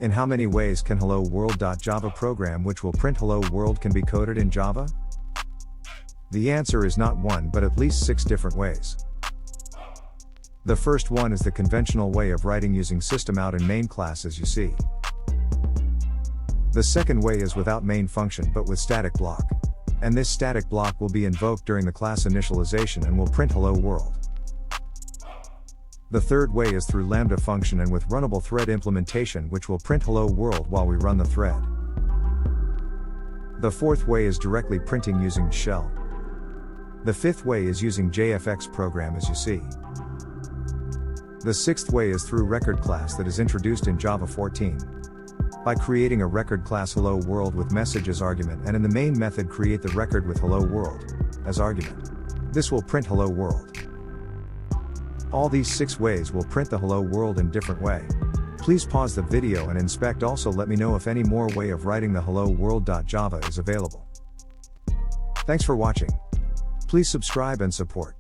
In how many ways can HelloWorld.java program which will print Hello World can be coded in Java? The answer is not one but at least 6 different ways. The first one is the conventional way of writing using System.out in main class as you see. The second way is without main function but with static block. And this static block will be invoked during the class initialization and will print Hello World. The third way is through Lambda function and with runnable thread implementation which will print Hello World while we run the thread. The fourth way is directly printing using shell. The fifth way is using JFX program as you see. The sixth way is through record class that is introduced in Java 14. By creating a record class Hello World with message as argument and in the main method create the record with Hello World as argument. This will print Hello World. All these 6 ways will print the Hello World in different way. Please pause the video and inspect. Also let me know if any more way of writing the HelloWorld.java is available. Thanks for watching. Please subscribe and support.